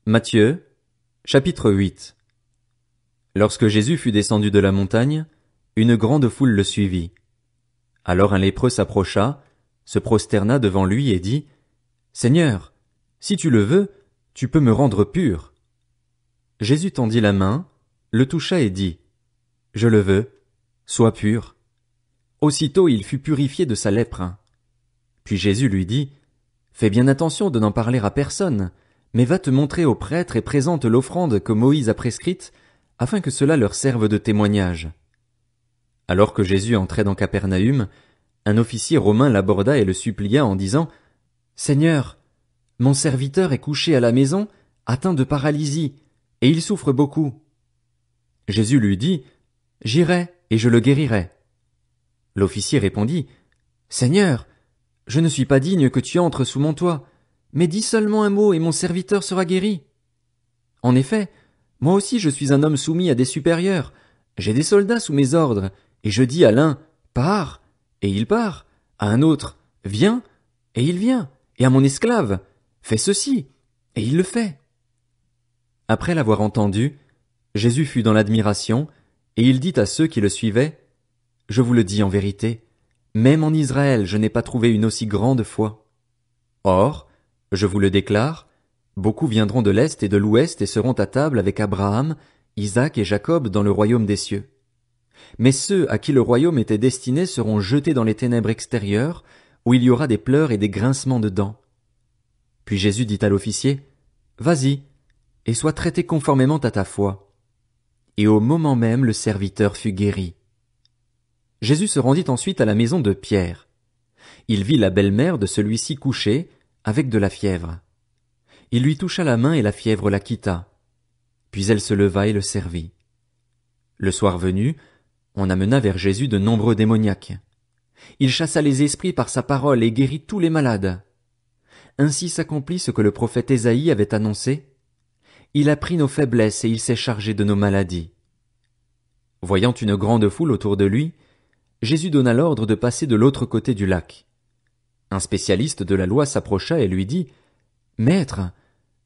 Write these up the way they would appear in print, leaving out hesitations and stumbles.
Matthieu, chapitre 8. Lorsque Jésus fut descendu de la montagne, une grande foule le suivit. Alors un lépreux s'approcha, se prosterna devant lui et dit, Seigneur, si tu le veux, tu peux me rendre pur. Jésus tendit la main, le toucha et dit, Je le veux, sois pur. Aussitôt il fut purifié de sa lèpre. Puis Jésus lui dit, Fais bien attention de n'en parler à personne, mais va te montrer aux prêtres et présente l'offrande que Moïse a prescrite, afin que cela leur serve de témoignage. Alors que Jésus entrait dans Capernaüm, un officier romain l'aborda et le supplia en disant, Seigneur, mon serviteur est couché à la maison, atteint de paralysie, et il souffre beaucoup. Jésus lui dit, J'irai et je le guérirai. L'officier répondit, Seigneur, je ne suis pas digne que tu entres sous mon toit, mais dis seulement un mot et mon serviteur sera guéri. En effet, moi aussi je suis un homme soumis à des supérieurs, j'ai des soldats sous mes ordres, et je dis à l'un, pars, et il part, à un autre, viens, et il vient, et à mon esclave, fais ceci, et il le fait. Après l'avoir entendu, Jésus fut dans l'admiration, et il dit à ceux qui le suivaient, Je vous le dis en vérité, même en Israël je n'ai pas trouvé une aussi grande foi. Or, je vous le déclare, beaucoup viendront de l'Est et de l'Ouest et seront à table avec Abraham, Isaac et Jacob dans le royaume des cieux. Mais ceux à qui le royaume était destiné seront jetés dans les ténèbres extérieures, où il y aura des pleurs et des grincements de dents. Puis Jésus dit à l'officier, Vas-y, et sois traité conformément à ta foi. Et au moment même le serviteur fut guéri. Jésus se rendit ensuite à la maison de Pierre. Il vit la belle-mère de celui-ci couchée, avec de la fièvre. Il lui toucha la main et la fièvre la quitta. Puis elle se leva et le servit. Le soir venu, on amena vers Jésus de nombreux démoniaques. Il chassa les esprits par sa parole et guérit tous les malades. Ainsi s'accomplit ce que le prophète Ésaïe avait annoncé. Il a pris nos faiblesses et il s'est chargé de nos maladies. Voyant une grande foule autour de lui, Jésus donna l'ordre de passer de l'autre côté du lac. Un spécialiste de la loi s'approcha et lui dit, « Maître,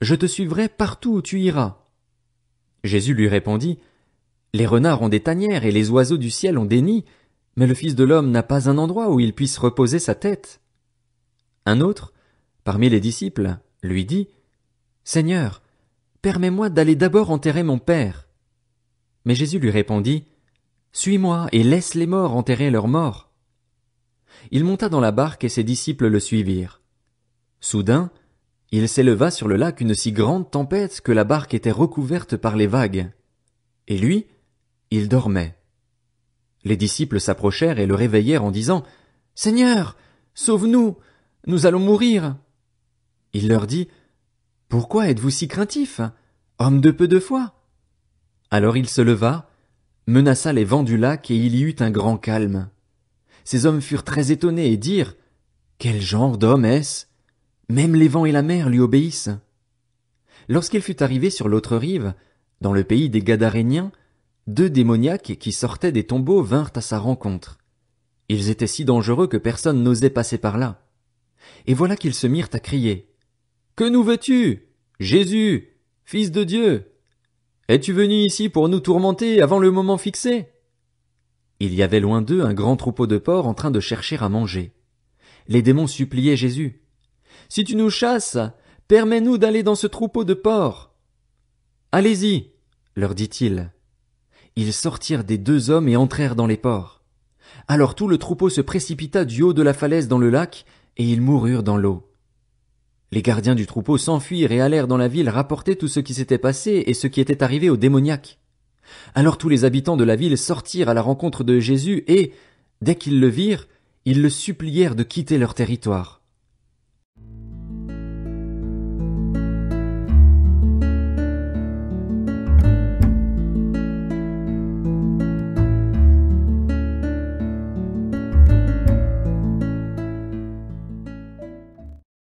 je te suivrai partout où tu iras. » Jésus lui répondit, « Les renards ont des tanières et les oiseaux du ciel ont des nids, mais le Fils de l'homme n'a pas un endroit où il puisse reposer sa tête. » Un autre, parmi les disciples, lui dit, « Seigneur, permets-moi d'aller d'abord enterrer mon père. » Mais Jésus lui répondit, « Suis-moi et laisse les morts enterrer leurs morts. » Il monta dans la barque et ses disciples le suivirent. Soudain, il s'éleva sur le lac une si grande tempête que la barque était recouverte par les vagues. Et lui, il dormait. Les disciples s'approchèrent et le réveillèrent en disant, « Seigneur, sauve-nous, nous allons mourir. » Il leur dit, « Pourquoi êtes-vous si craintifs, hommes de peu de foi ?» Alors il se leva, menaça les vents du lac et il y eut un grand calme. Ces hommes furent très étonnés et dirent, « Quel genre d'homme est-ce? Même les vents et la mer lui obéissent. » Lorsqu'il fut arrivé sur l'autre rive, dans le pays des Gadaréniens, 2 démoniaques qui sortaient des tombeaux vinrent à sa rencontre. Ils étaient si dangereux que personne n'osait passer par là. Et voilà qu'ils se mirent à crier, « Que nous veux-tu, Jésus, Fils de Dieu? Es-tu venu ici pour nous tourmenter avant le moment fixé? » Il y avait loin d'eux un grand troupeau de porcs en train de chercher à manger. Les démons suppliaient Jésus. « Si tu nous chasses, permets-nous d'aller dans ce troupeau de porcs. » « Allez-y, leur dit-il. Ils sortirent des 2 hommes et entrèrent dans les porcs. Alors tout le troupeau se précipita du haut de la falaise dans le lac, et ils moururent dans l'eau. Les gardiens du troupeau s'enfuirent et allèrent dans la ville rapporter tout ce qui s'était passé et ce qui était arrivé aux démoniaques. Alors tous les habitants de la ville sortirent à la rencontre de Jésus et, dès qu'ils le virent, ils le supplièrent de quitter leur territoire.